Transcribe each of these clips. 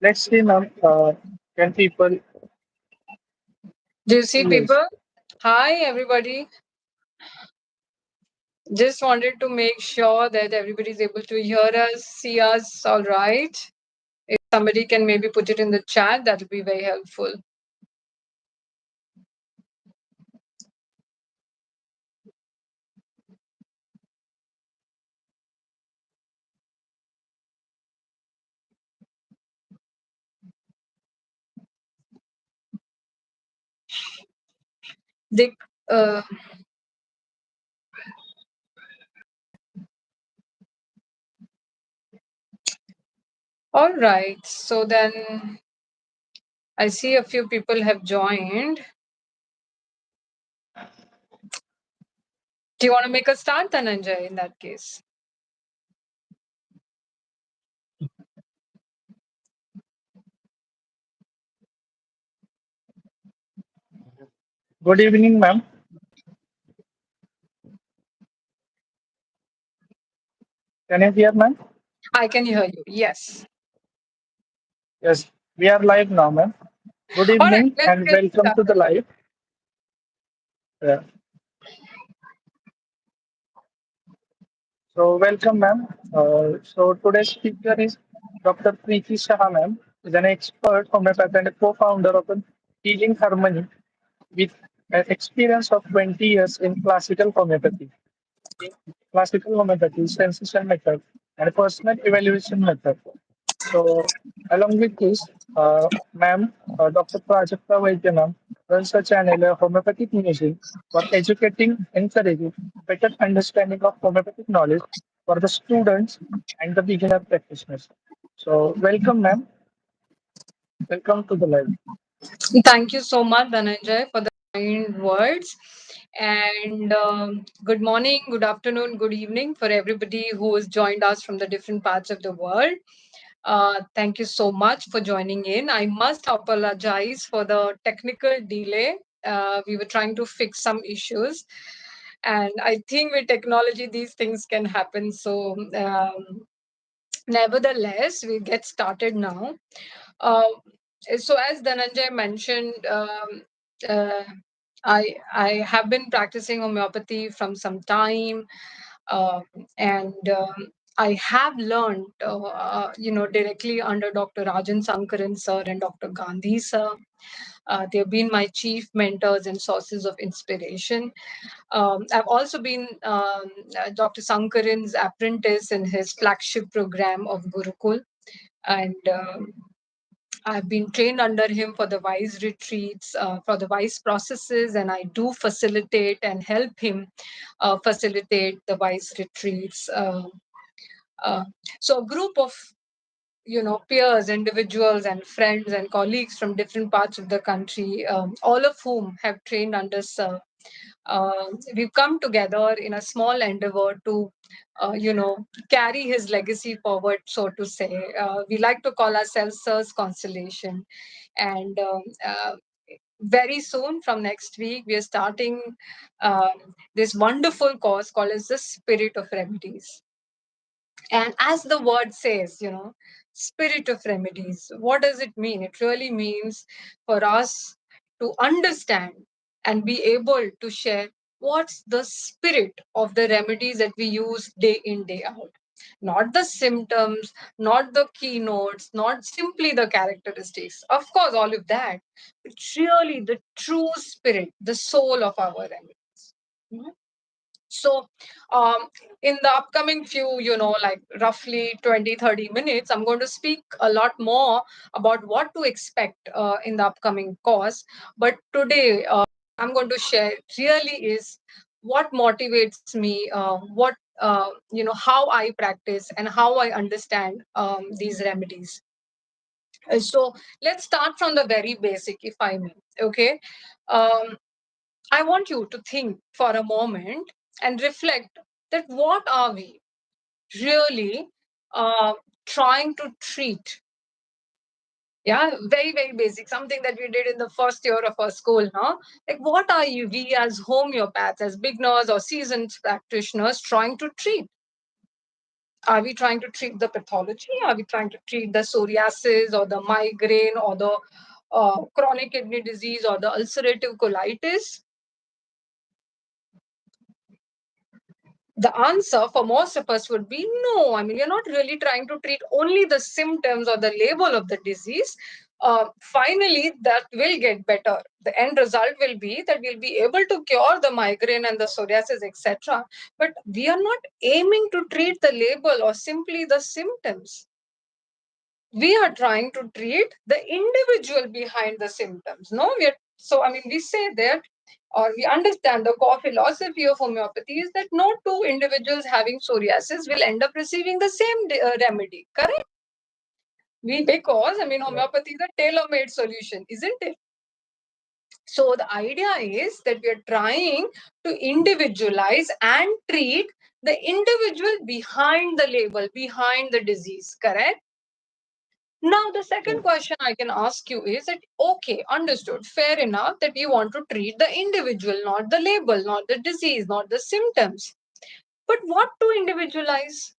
Let's see now. Can people Do you see see us? people? Hi, everybody. Just wanted to make sure that everybody is able to hear us, see us all right. If somebody can maybe put it in the chat, that would be very helpful. Dick, uh, all right. So then I see a few people have joined. Do you want to make a start, Dhananjay, in that case? Good evening, ma'am. Can you hear, ma'am? I can hear you. Yes. Yes, we are live now, ma'am. Good All right. evening Let's and get welcome to the started. live. Yeah. So, welcome, ma'am. So, today's speaker is Dr. Preeti Shah, ma'am, is an expert homeopath and a co-founder of a Healing Harmony with an experience of 20 years in classical homeopathy. Classical homeopathy, sensation method, and personal evaluation method. So, along with this, ma'am, Dr. Prajakta Vaidyanam runs a channel, Homeopathic Music, for educating, encouraging better understanding of homeopathic knowledge for the students and the beginner practitioners. So, welcome, ma'am. Welcome to the live. Thank you so much, Dhananjay, for the kind words. And good morning, good afternoon, good evening for everybody who has joined us from the different parts of the world. Thank you so much for joining in. I must apologize for the technical delay. We were trying to fix some issues. And I think with technology, these things can happen. So, nevertheless, we get started now. Uh, so as Dhananjay mentioned, uh, I have been practicing homeopathy from some time, uh, and I have learned, directly under Dr. Rajan Sankaran sir and Dr. Gandhi sir. They've been my chief mentors and sources of inspiration. I've also been Dr. Sankaran's apprentice in his flagship program of Gurukul, and I've been trained under him for the WISE retreats, for the WISE processes, and I do facilitate and help him facilitate the WISE retreats. Uh, so, a group of peers, individuals, and friends and colleagues from different parts of the country, all of whom have trained under Sir. We've come together in a small endeavor to, carry his legacy forward, so to say. We like to call ourselves Sir's Constellation. And very soon, from next week, we are starting this wonderful course called as the Spirit of Remedies. And as the word says, spirit of remedies, what does it mean? It really means for us to understand and be able to share what's the spirit of the remedies that we use day in, day out. Not the symptoms, not the keynotes, not simply the characteristics. Of course, all of that, but really the true spirit, the soul of our remedies. So, um, in the upcoming few, like roughly 20, 30 minutes, I'm going to speak a lot more about what to expect in the upcoming course. But today, I'm going to share really is what motivates me, how I practice and how I understand these remedies. So, let's start from the very basic, if I may. Okay. Um, I want you to think for a moment and reflect that what are we really uh, trying to treat? Yeah, very, very basic, something that we did in the first year of our school, no? Like, what are you, we as homeopaths, as beginners or seasoned practitioners, trying to treat? Are we trying to treat the pathology? Are we trying to treat the psoriasis or the migraine or the chronic kidney disease or the ulcerative colitis? The answer for most of us would be no. I mean, you're not really trying to treat only the symptoms or the label of the disease. Finally, that will get better. The end result will be that we'll be able to cure the migraine and the psoriasis, etc. But we are not aiming to treat the label or simply the symptoms. We are trying to treat the individual behind the symptoms. No, we say that, or we understand the core philosophy of homeopathy is that no two individuals having psoriasis will end up receiving the same remedy, correct? Because homeopathy is a tailor-made solution, isn't it? So the idea is that we are trying to individualize and treat the individual behind the label, behind the disease, correct? Now, the second question I can ask you is that, okay, understood, fair enough that we want to treat the individual, not the label, not the disease, not the symptoms. But what to individualize?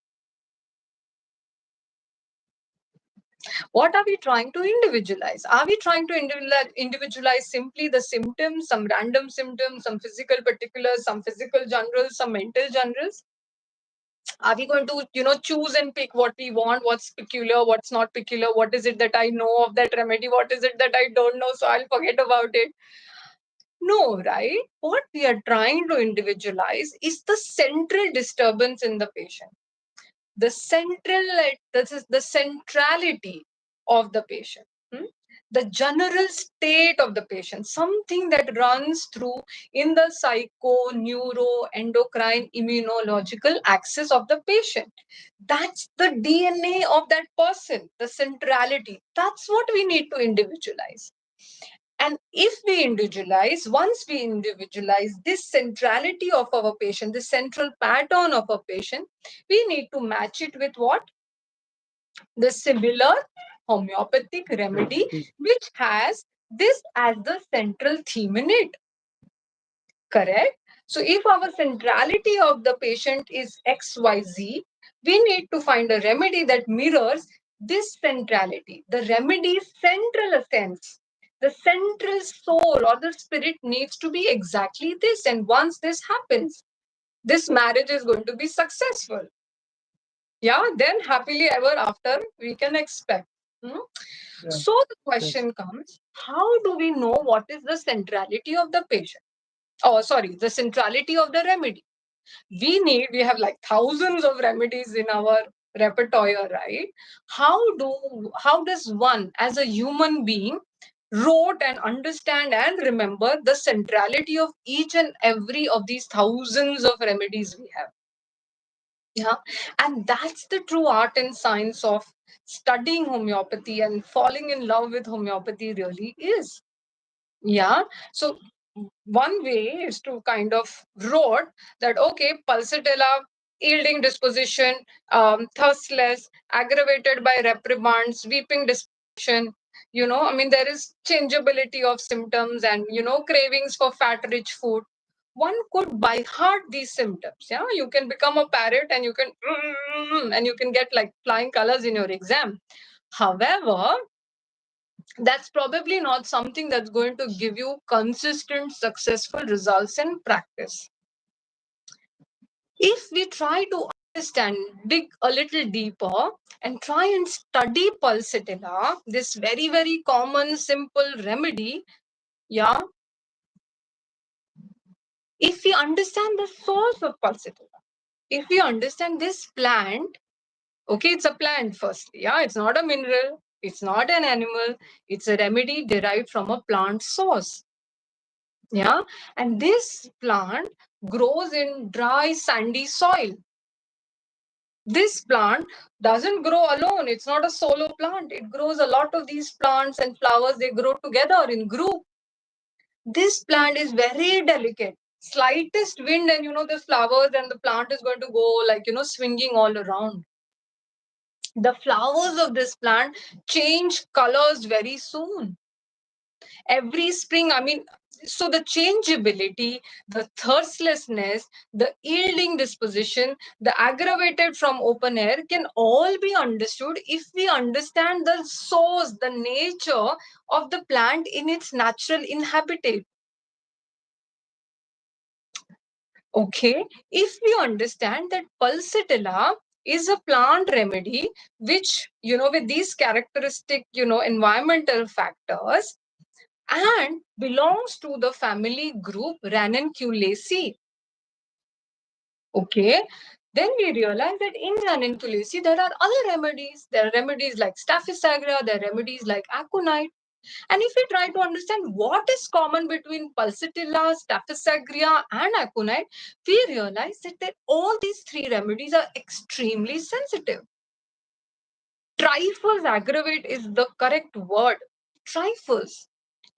What are we trying to individualize? Are we trying to individualize simply the symptoms, some random symptoms, some physical particulars, some physical generals, some mental generals? Are we going to, choose and pick what we want, what's peculiar, what's not peculiar, what is it that I know of that remedy, what is it that I don't know, so I'll forget about it? No, right? What we are trying to individualize is the central disturbance in the patient. This is the centrality of the patient. The general state of the patient, something that runs through in the psycho, neuro, endocrine, immunological axis of the patient. That's the DNA of that person, the centrality. That's what we need to individualize. And if we individualize, once we individualize this centrality of our patient, the central pattern of a patient, we need to match it with what? The similar homeopathic remedy, which has this as the central theme in it. Correct? So if our centrality of the patient is XYZ, we need to find a remedy that mirrors this centrality. The remedy's central essence, the central soul or the spirit needs to be exactly this. And once this happens, this marriage is going to be successful. Yeah, then happily ever after we can expect. So the question comes, how do we know what is the centrality of the patient? Oh, sorry, the centrality of the remedy. We have like thousands of remedies in our repertoire, right? How does one as a human being wrote and understand and remember the centrality of each and every of these thousands of remedies we have? Yeah, and that's the true art and science of studying homeopathy and falling in love with homeopathy really is. Yeah. So one way is to kind of wrote that, okay, pulsatilla, yielding disposition, thirstless, aggravated by reprimands, weeping disposition. There is changeability of symptoms and, cravings for fat rich food. One could by heart these symptoms. Yeah, you can become a parrot and you can and you can get like flying colors in your exam. However, that's probably not something that's going to give you consistent, successful results in practice. If we try to understand, dig a little deeper, and try and study pulsatilla, this very, very common, simple remedy, yeah, if we understand the source of pulsatilla, if we understand this plant, okay, it's a plant firstly, yeah, it's not a mineral, it's not an animal, it's a remedy derived from a plant source. Yeah, and this plant grows in dry, sandy soil. This plant doesn't grow alone. It's not a solo plant. It grows a lot of these plants and flowers, they grow together in group. This plant is very delicate. Slightest wind and the flowers and the plant is going to go like swinging all around. The flowers of this plant change colors very soon. Every spring, So the changeability, the thirstlessness, the yielding disposition, the aggravated from open air can all be understood if we understand the source, the nature of the plant in its natural inhabitat. Okay, if we understand that pulsatilla is a plant remedy which, with these characteristic, environmental factors, and belongs to the family group Ranunculaceae. Okay, then we realize that in Ranunculaceae there are other remedies. There are remedies like Staphysagra, there are remedies like aconite. And if we try to understand what is common between Pulsatilla, Staphysagra, and aconite, we realize that all these three remedies are extremely sensitive. Trifles aggravate is the correct word. Trifles.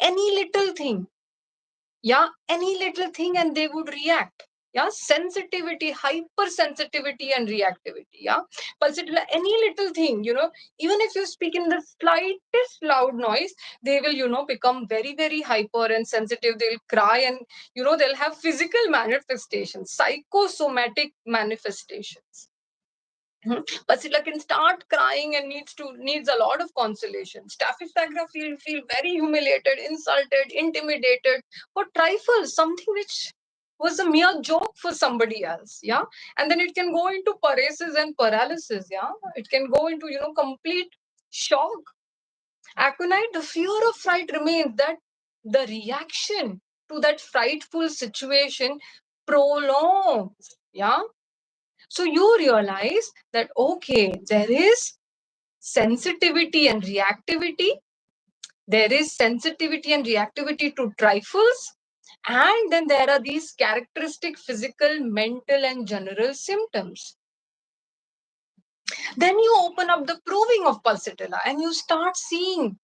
Any little thing. Yeah, any little thing and they would react. Yeah, sensitivity, hypersensitivity and reactivity. Yeah, pulsatilla, any little thing, even if you speak in the slightest loud noise, they will, become very, very hyper and sensitive. They'll cry and, they'll have physical manifestations, psychosomatic manifestations. Pulsatilla can start crying and needs a lot of consolation. Staphysagra feel very humiliated, insulted, intimidated for trifles, something which was a mere joke for somebody else. Yeah, and then it can go into paresis and paralysis. Yeah, it can go into complete shock. Aconite, the fear of fright remains, that the reaction to that frightful situation prolongs. Yeah, so you realize that, okay, there is sensitivity and reactivity. There is sensitivity and reactivity to trifles. And then there are these characteristic physical, mental, and general symptoms. Then you open up the proving of pulsatilla and you start seeing.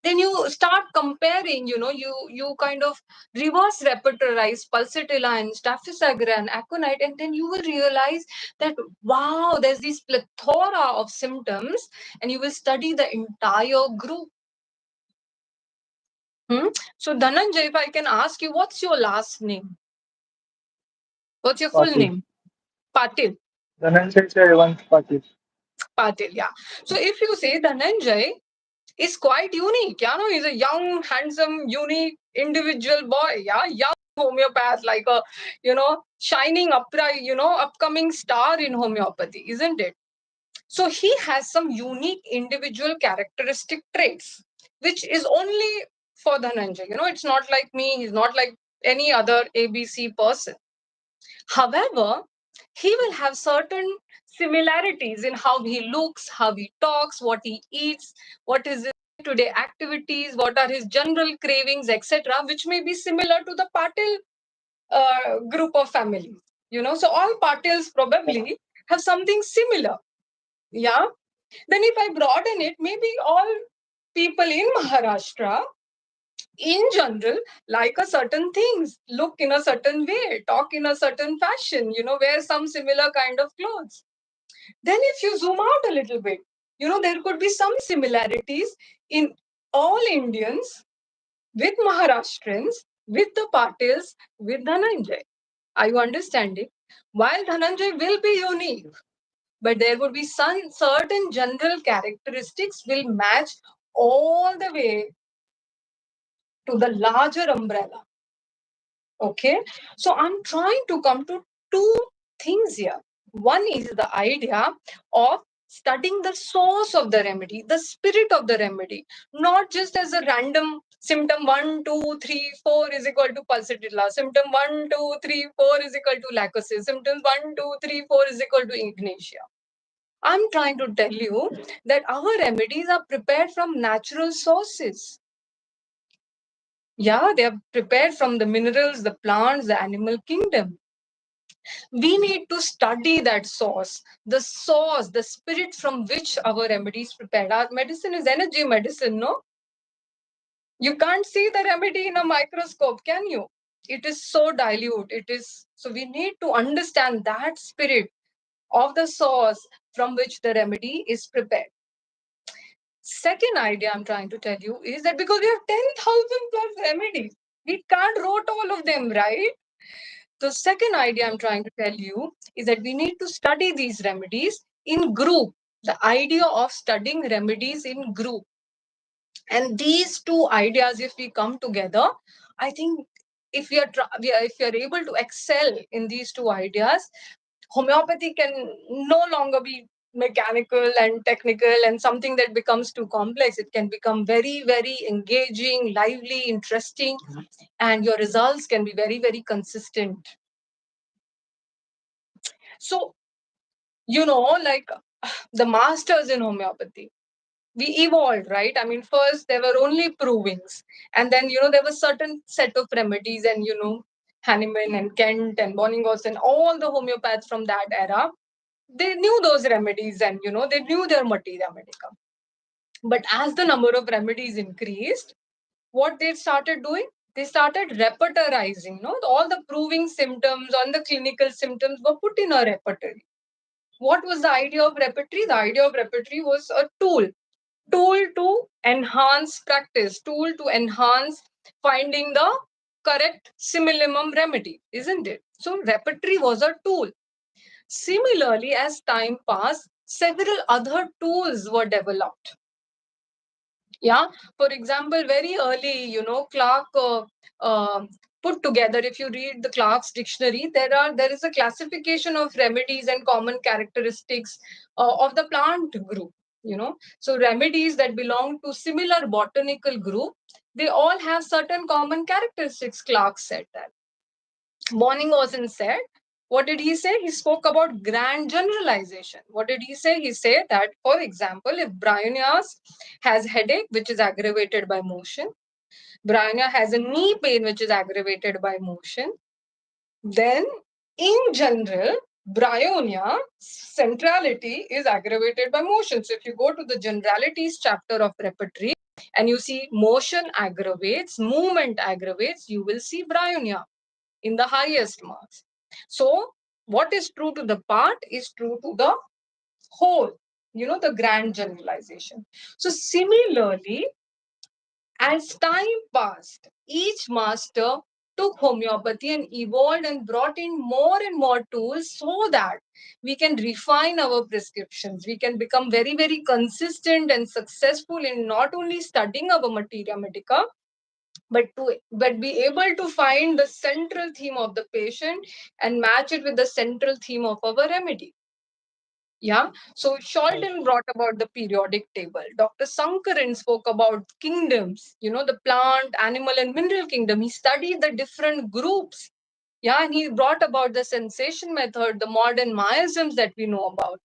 Then you start comparing, you kind of reverse repertorize pulsatilla and staphysagra and aconite, and then you will realize that, wow, there's this plethora of symptoms, and you will study the entire group. So Dhananjay, if I can ask you, what's your last name? What's your full Patil. name? Patil. Dhananjay Jayawant Patil. Patil, yeah. So if you say Dhananjay is quite unique, he's a young, handsome, unique individual boy, young homeopath, like a, shining upright, upcoming star in homeopathy, isn't it? So he has some unique individual characteristic traits, which is only for Dhananjay. It's not like me, he's not like any other ABC person. However, he will have certain similarities in how he looks, how he talks, what he eats, what is his day-to-day activities, what are his general cravings, etc., which may be similar to the Patil group of families. So all Patils probably have something similar. Yeah. Then if I broaden it, maybe all people in Maharashtra in general like a certain things, look in a certain way, talk in a certain fashion, wear some similar kind of clothes. Then if you zoom out a little bit, there could be some similarities in all Indians with Maharashtrians, with the Patils, with Dhananjay. Are you understanding? While Dhananjay will be unique, but there would be some certain general characteristics will match all the way to the larger umbrella. Okay, so I'm trying to come to two things here. One is the idea of studying the source of the remedy, the spirit of the remedy, not just as a random symptom 1, 2, 3, 4 is equal to pulsatilla, symptom 1, 2, 3, 4 is equal to lacosis, symptom 1, 2, 3, 4 is equal to ignatia. I'm trying to tell you that our remedies are prepared from natural sources. Yeah, they are prepared from the minerals, the plants, the animal kingdom. We need to study that source, the spirit from which our remedy is prepared. Our medicine is energy medicine, no? You can't see the remedy in a microscope, can you? It is so dilute. So we need to understand that spirit of the source from which the remedy is prepared. Second idea I'm trying to tell you is that because we have 10,000 plus remedies, We can't wrote all of them, right? The second idea I'm trying to tell you is that we need to study these remedies in group. The idea of studying remedies in group. And these two ideas, if we come together, I think if if we are able to excel in these two ideas, homeopathy can no longer be mechanical and technical and something that becomes too complex. It can become very, very engaging, lively, interesting, and your results can be very, very consistent. So, like the masters in homeopathy, we evolved, right? I mean, first there were only provings, and then there was certain set of remedies, and Hahnemann and Kent and Boningos and all the homeopaths from that era, they knew those remedies, and they knew their materia medica. But as the number of remedies increased, what they started doing, they started repertorizing. All the proving symptoms on the clinical symptoms were put in a repertory. What was the idea of repertory? The idea of repertory was a tool to enhance practice, tool to enhance finding the correct simillimum remedy, isn't it? So repertory was a tool. Similarly, as time passed, several other tools were developed. Yeah, for example, very early, Clark put together. If you read the Clark's dictionary, there is a classification of remedies and common characteristics of the plant group. So remedies that belong to similar botanical group, they all have certain common characteristics. Clark said that. Bonington said, what did he say? He spoke about grand generalization. What did he say? He said that, for example, if Bryonias has headache, which is aggravated by motion, Bryonia has a knee pain, which is aggravated by motion, then in general, Bryonia centrality is aggravated by motion. So if you go to the generalities chapter of repertory and you see motion aggravates, movement aggravates, you will see Bryonia in the highest marks. So what is true to the part is true to the whole, the grand generalization. So similarly, as time passed, each master took homeopathy and evolved and brought in more and more tools so that we can refine our prescriptions. We can become very, very consistent and successful in not only studying our materia medica, but be able to find the central theme of the patient and match it with the central theme of our remedy. Yeah. So Sholton brought about the periodic table. Dr. Sankaran spoke about kingdoms, the plant, animal, and mineral kingdom. He studied the different groups. Yeah. And he brought about the sensation method, the modern miasms that we know about.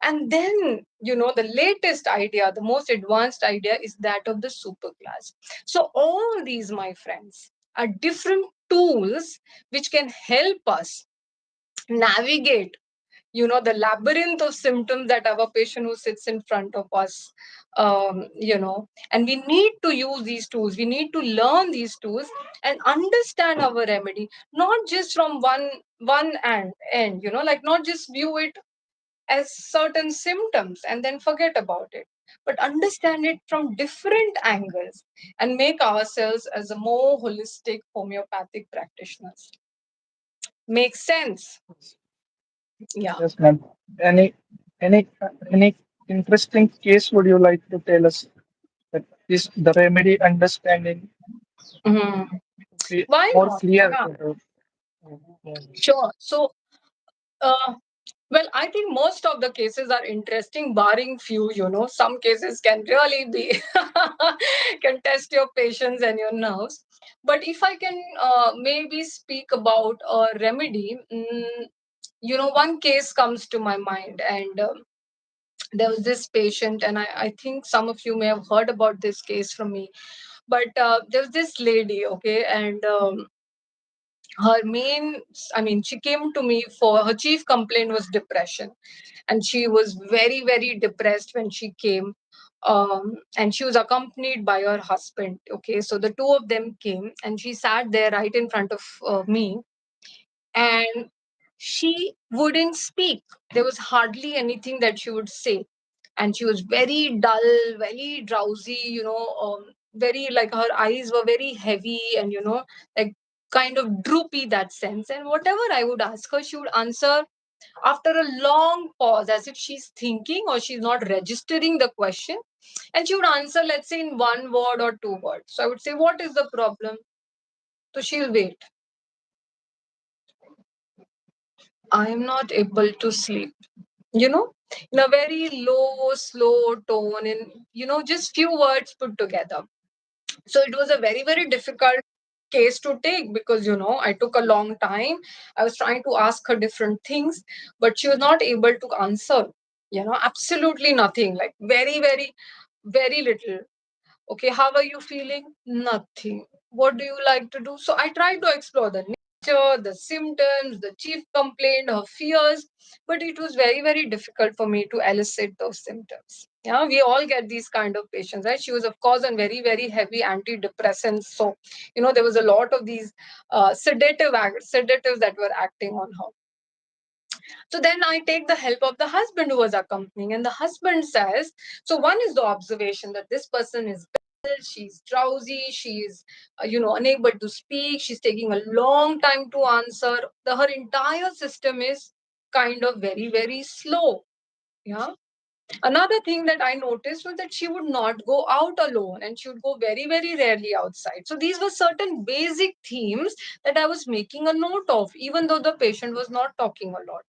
And then, the latest idea, the most advanced idea is that of the superclass. So all these, my friends, are different tools which can help us navigate the labyrinth of symptoms that our patient who sits in front of us, and we need to use these tools, we need to learn these tools and understand our remedy, not just from one end, like not just view it as certain symptoms and then forget about it, but understand it from different angles and make ourselves as a more holistic homeopathic practitioners. Makes sense? Yeah. Yes, ma'am. Any any interesting case would you like to tell us that is the remedy understanding Mhm. be Why more not? clear? Yeah, sure. So, uh, well, I think most of the cases are interesting, barring few. Some cases can really be can test your patience and your nerves. But if I can maybe speak about a remedy, one case comes to my mind, and there was this patient, and I think some of you may have heard about this case from me. But there was this lady, okay, and her main, I mean, she came to me for her chief complaint was depression, and she was very, very depressed when she came. And she was accompanied by her husband. Okay, so the two of them came, and she sat there right in front of me, and she wouldn't speak. There was hardly anything that she would say, and she was very dull, very drowsy. very, like, her eyes were very heavy and, like, kind of droopy, that sense. And whatever I would ask her, she would answer after a long pause, as if she's thinking or she's not registering the question. And she would answer, let's say, in one word or two words. So I would say, what is the problem? So she'll wait. I am not able to sleep. You know, in a very low, slow tone, in, just few words put together. So it was a very, very difficult case to take, because, I took a long time. I was trying to ask her different things, but she was not able to answer, absolutely nothing, like very, very, very little. Okay, how are you feeling? Nothing. What do you like to do? So I tried to explore the nature, the symptoms, the chief complaint, her fears, but it was very, very difficult for me to elicit those symptoms. Yeah, we all get these kind of patients, right? She was, of course, on very, very heavy antidepressants. So, there was a lot of these sedatives that were acting on her. So then I take the help of the husband who was accompanying, and the husband says, so one is the observation that this person is dull, she's drowsy, she's unable to speak, she's taking a long time to answer. Her entire system is kind of very, very slow. Yeah. Another thing that I noticed was that she would not go out alone, and she would go very, very rarely outside. So these were certain basic themes that I was making a note of, even though the patient was not talking a lot.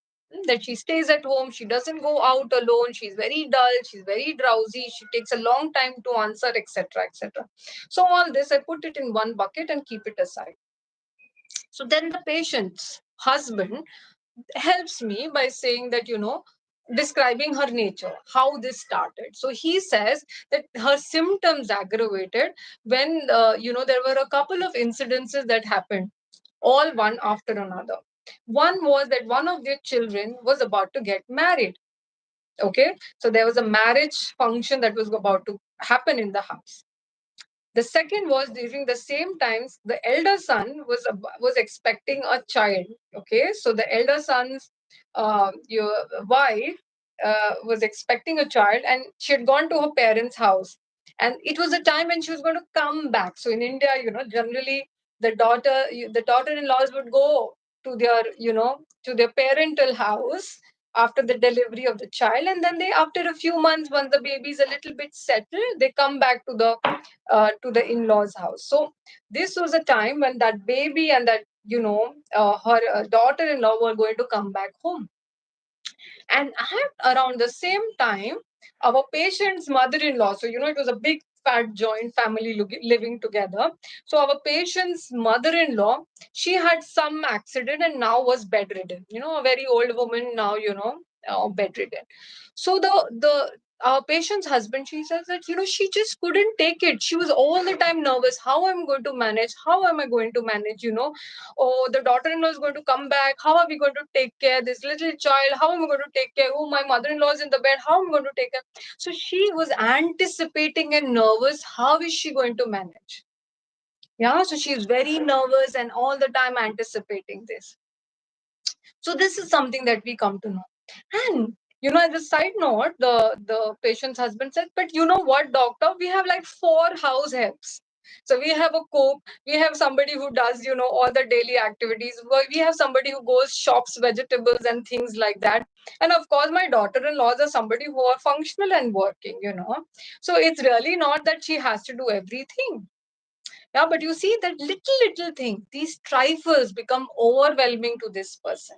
That she stays at home, she doesn't go out alone, she's very dull, she's very drowsy, she takes a long time to answer, etc., etc. So all this, I put it in one bucket and keep it aside. So then the patient's husband helps me by saying that, describing her nature, how this started. So he says that her symptoms aggravated when, there were a couple of incidences that happened, all one after another. One was that one of their children was about to get married. Okay. So there was a marriage function that was about to happen in the house. The second was, during the same times, the elder son was expecting a child. Okay, so the elder son's your wife was expecting a child, and she had gone to her parents' house, and it was a time when she was going to come back. So in India, generally the daughter-in-laws would go to their to their parental house after the delivery of the child, and then they, after a few months, once the baby is a little bit settled, they come back to the in-laws house. So this was a time when that baby and that her daughter-in-law were going to come back home. And at around the same time, our patient's mother-in-law, so it was a big fat joint family living together. So our patient's mother-in-law, she had some accident and now was bedridden, a very old woman now, bedridden. So the our patient's husband, she says that, she just couldn't take it. She was all the time nervous. How am I going to manage? How am I going to manage? Oh, the daughter-in-law is going to come back. How are we going to take care of this little child? How am I going to take care? Oh, my mother-in-law is in the bed. How am I going to take care? So she was anticipating and nervous. How is she going to manage? Yeah, so she's very nervous and all the time anticipating this. So this is something that we come to know. And as a side note, the patient's husband said, but you know what, doctor, we have like 4 house helps. So we have a cook, we have somebody who does, all the daily activities. We have somebody who goes shops vegetables and things like that. And of course, my daughter-in-laws are somebody who are functional and working. So it's really not that she has to do everything. Yeah, but you see that little thing, these trifles become overwhelming to this person.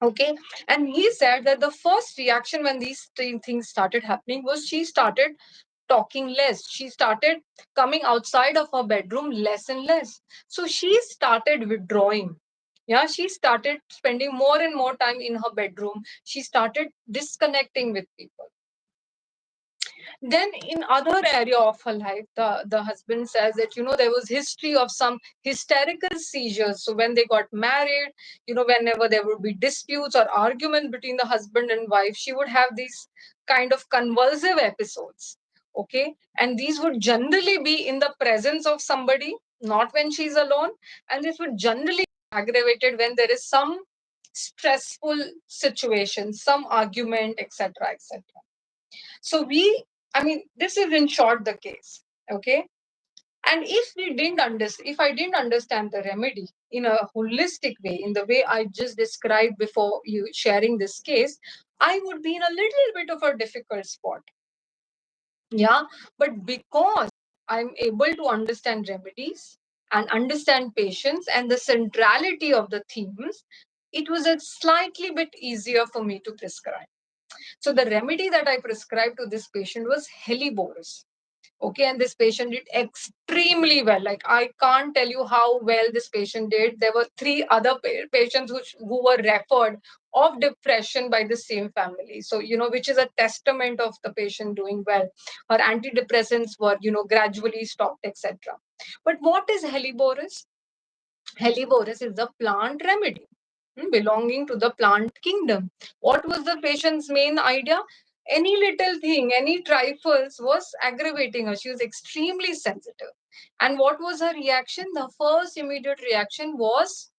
Okay. And he said that the first reaction when these things started happening was she started talking less. She started coming outside of her bedroom less and less. So she started withdrawing. Yeah, she started spending more and more time in her bedroom. She started disconnecting with people. Then in other area of her life, the husband says that, there was history of some hysterical seizures. So when they got married, whenever there would be disputes or arguments between the husband and wife, she would have these kind of convulsive episodes. Okay. And these would generally be in the presence of somebody, not when she's alone. And this would generally be aggravated when there is some stressful situation, some argument, etc., etc. So this is in short the case. Okay. And if I didn't understand the remedy in a holistic way, in the way I just described before you sharing this case, I would be in a little bit of a difficult spot. Yeah. But because I'm able to understand remedies and understand patients and the centrality of the themes, it was a slightly bit easier for me to prescribe. So the remedy that I prescribed to this patient was Helleborus. Okay, and this patient did extremely well. Like, I can't tell you how well this patient did. There were three other patients who were referred of depression by the same family. So, which is a testament of the patient doing well. Her antidepressants were, gradually stopped, etc. But what is Helleborus? Helleborus is a plant remedy belonging to the plant kingdom. What was the patient's main idea? Any little thing, any trifles was aggravating her. She was extremely sensitive. And what was her reaction? The first immediate reaction was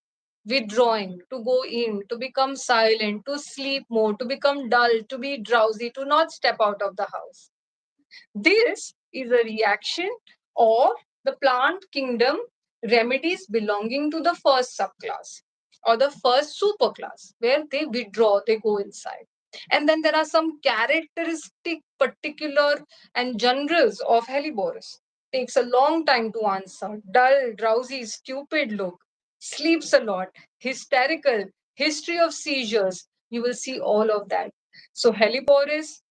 withdrawing, to go in, to become silent, to sleep more, to become dull, to be drowsy, to not step out of the house. This is a reaction of the plant kingdom remedies belonging to the first subclass or the first superclass, where they withdraw, they go inside. And then there are some characteristic, particular, and genres of Helleborus. Takes a long time to answer, dull, drowsy, stupid look, sleeps a lot, hysterical, history of seizures. You will see all of that. So Helleborus,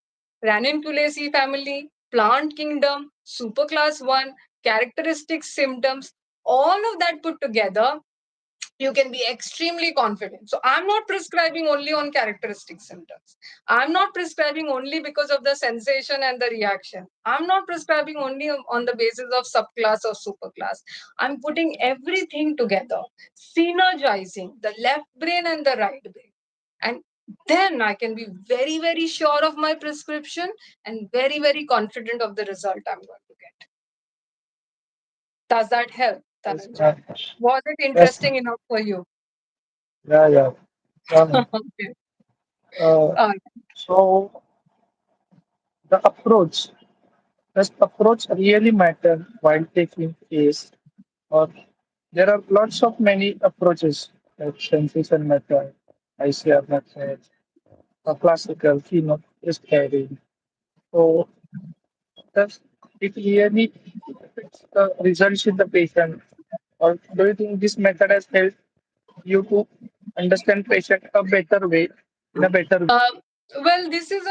Ranunculaceae family, plant kingdom, superclass 1, characteristic symptoms, all of that put together, you can be extremely confident. So I'm not prescribing only on characteristic symptoms. I'm not prescribing only because of the sensation and the reaction. I'm not prescribing only on the basis of subclass or superclass. I'm putting everything together, synergizing the left brain and the right brain. And then I can be very, very sure of my prescription and very, very confident of the result I'm going to get. Does that help, Yes, Dhananjay? Was it yes, interesting enough for you? yeah, yeah. Yeah, ma'am. Okay. Uh, Uh, so the approach, does approach really matter while taking case, or there are lots of many approaches like sensation method, ICR method, a classical keynote prescribing. So does it really affects the results in the patient, or do you think this method has helped you to understand patient a better way, in a better way? uh, well, this is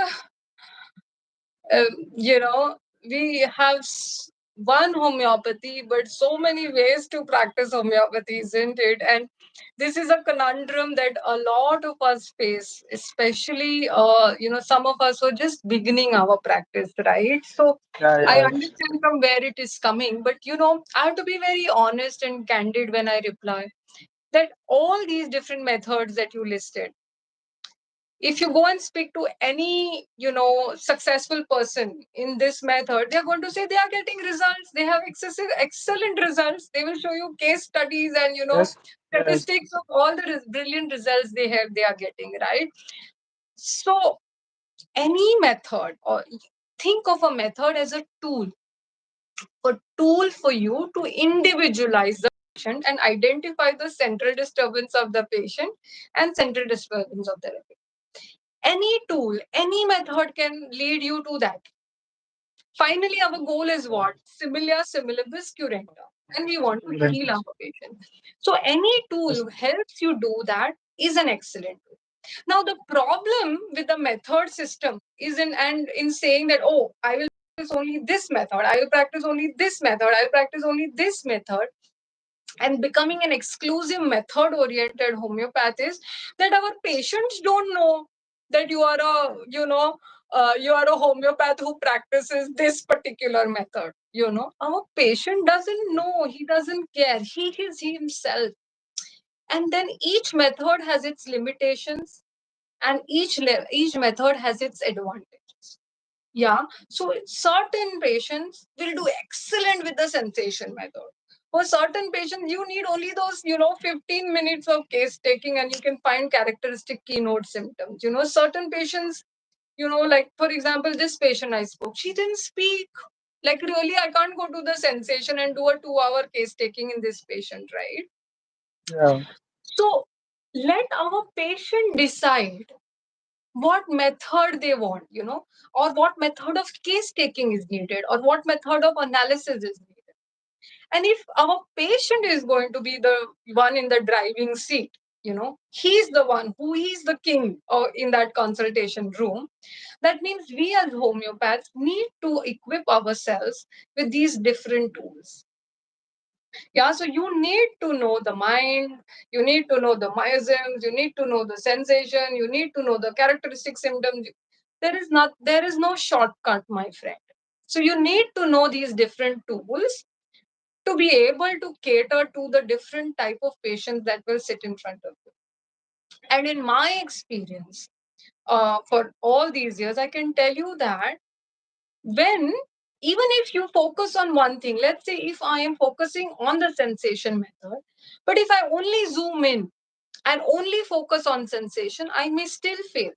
uh, you know, we have one homeopathy, but so many ways to practice homeopathy, isn't it? And this is a conundrum that a lot of us face, especially, some of us who are just beginning our practice, right? So Yeah, I yeah, understand from where it is coming, but, I have to be very honest and candid when I reply that all these different methods that you listed, if you go and speak to any successful person in this method, they're going to say they are getting results, they have excellent results, they will show you case studies and yes, yes, statistics of all the brilliant results they are getting, right? So any method, or think of a method as a tool for you to individualize the patient and identify the central disturbance of the patient and central disturbance of the therapy. Any tool, any method can lead you to that. Finally, our goal is what? Similia similibus curenta. And we want to heal our patient. So any yes, tool helps you do that is an excellent tool. Now, the problem with the method system is in saying that, oh, I will practice only this method, I will practice only this method, I will practice only this method, and becoming an exclusive method oriented homeopathist, that our patients don't know that you are a homeopath who practices this particular method. Our patient doesn't know, he doesn't care, he is himself. And then each method has its limitations, and each method has its advantages. Yeah. So certain patients will do excellent with the sensation method. For certain patients, you need only those, 15 minutes of case taking and you can find characteristic keynote symptoms. Certain patients, like for example, this patient I spoke, she didn't speak. Like, really, I can't go to the sensation and do a 2 hour case taking in this patient, right? Yeah. So let our patient decide what method they want, or what method of case taking is needed, or what method of analysis is needed. And if our patient is going to be the one in the driving seat, he's the one who is the king in that consultation room, that means we as homeopaths need to equip ourselves with these different tools. Yeah, so you need to know the mind, you need to know the miasms, you need to know the sensation, you need to know the characteristic symptoms. There is no shortcut, my friend. So you need to know these different tools to be able to cater to the different type of patients that will sit in front of you. And in my experience, for all these years, I can tell you that when even if you focus on one thing, let's say if I am focusing on the sensation method, but if I only zoom in and only focus on sensation, I may still fail.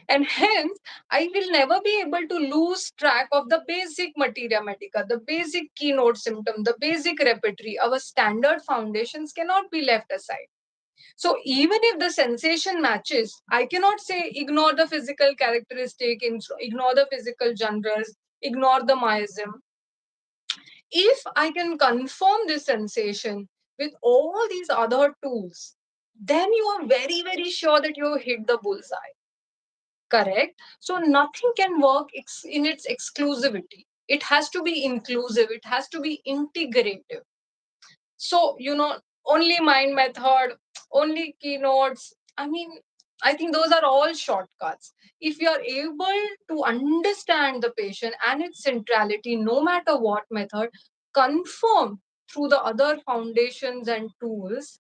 And hence, I will never be able to lose track of the basic materia medica, the basic keynote symptom, the basic repertory. Our standard foundations cannot be left aside. So even if the sensation matches, I cannot say ignore the physical characteristic, ignore the physical genres, ignore the miasm. If I can confirm this sensation with all these other tools, then you are very, very sure that you hit the bullseye. Correct? So nothing can work in its exclusivity. It has to be inclusive, it has to be integrative. So, only mind method, only keynotes. I mean, I think those are all shortcuts. If you are able to understand the patient and its centrality, no matter what method, confirm through the other foundations and tools,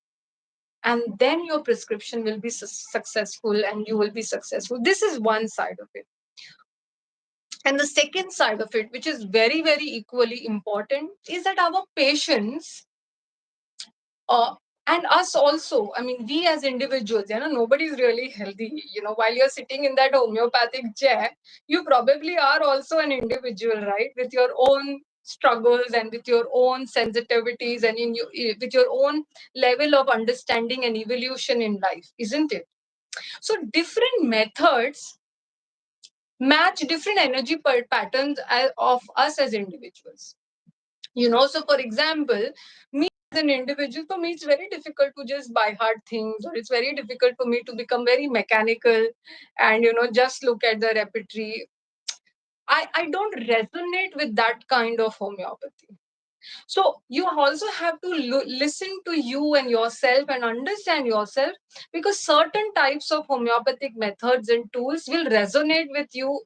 and then your prescription will be successful and you will be successful. This is one side of it. And the second side of it, which is very, very equally important, is that our patients uh, and us also, I mean, we as individuals, nobody's really healthy. While you're sitting in that homeopathic chair, you probably are also an individual, right? With your own struggles and with your own sensitivities and with your own level of understanding and evolution in life, isn't it? So different methods match different energy patterns of us as individuals. So for example, me as an individual, for me it's very difficult to just buy hard things, or it's very difficult for me to become very mechanical and just look at the repertory. I don't resonate with that kind of homeopathy. So you also have to listen to you and yourself and understand yourself, because certain types of homeopathic methods and tools will resonate with you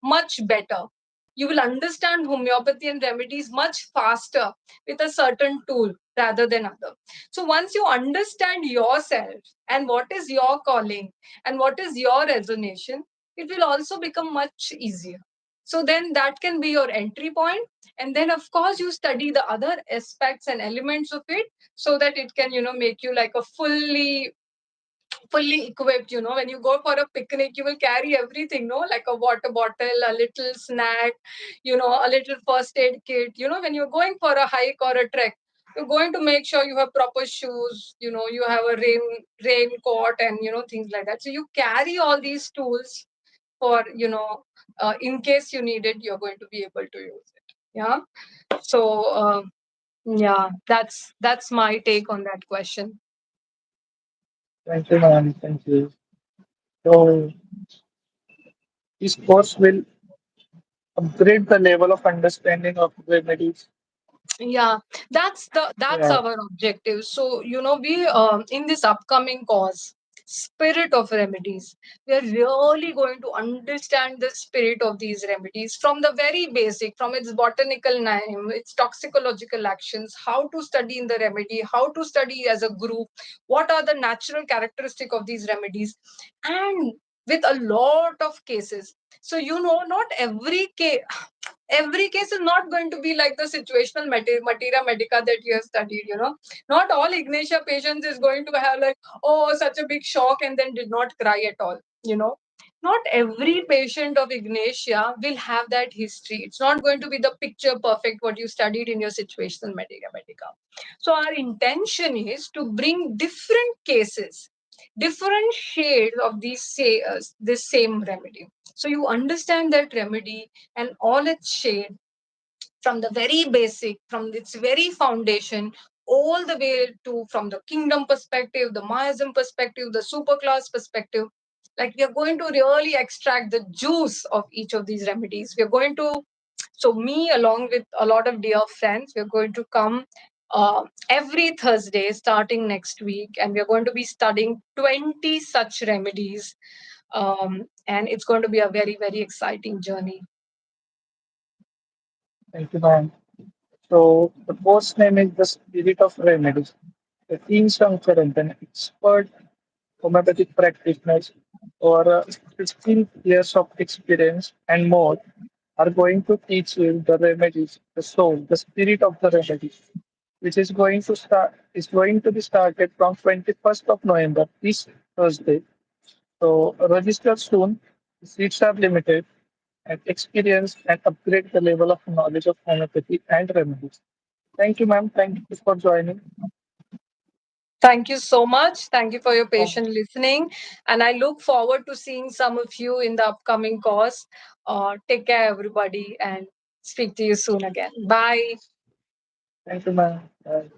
much better. You will understand homeopathy and remedies much faster with a certain tool rather than other. So once you understand yourself and what is your calling and what is your resonation, it will also become much easier. So then that can be your entry point. And then of course you study the other aspects and elements of it, so that it can, make you like a fully equipped. When you go for a picnic, you will carry everything, no, like a water bottle, a little snack, a little first aid kit. When you're going for a hike or a trek, you're going to make sure you have proper shoes, you have a raincoat and things like that. So you carry all these tools for, in case you need it, you're going to be able to use it. Yeah. So yeah, that's my take on that question. Thank you, ma'am. Thank you. So this course will upgrade the level of understanding of remedies. Yeah, that's Yeah. our objective. So we in this upcoming course, spirit of remedies, we are really going to understand the spirit of these remedies from the very basic, from its botanical name, its toxicological actions, how to study in the remedy, how to study as a group, what are the natural characteristic of these remedies, and with a lot of cases. So not every case is not going to be like the situational materia medica that you have studied. Not all ignatia patients is going to have like, oh, such a big shock and then did not cry at all. not every patient of Ignatia will have that history. It's not going to be the picture perfect what you studied in your situational medica. So our intention is to bring different cases, different shades of this same remedy. So you understand that remedy and all its shade from the very basic, from its very foundation, all the way to from the kingdom perspective, the miasm perspective, the superclass perspective. Like we are going to really extract the juice of each of these remedies. We are going to, so me along with a lot of dear friends, we are going to come every Thursday starting next week, and we are going to be studying 20 such remedies. And it's going to be a very, very exciting journey. Thank you, ma'am. So the course name is The Spirit of Remedies. The teams from current and expert homeopathic practitioners or 15 years of experience and more are going to teach you the remedies, the soul, the spirit of the remedy, which is going to be started from 21st of November this Thursday. So register soon. The seats are limited and experience and upgrade the level of knowledge of homeopathy and remedies. Thank you, ma'am. Thank you for joining. Thank you so much. Thank you for your Oh, patient listening. And I look forward to seeing some of you in the upcoming course. Take care, everybody, and speak to you soon again. Bye. thank you, ma'am. Bye.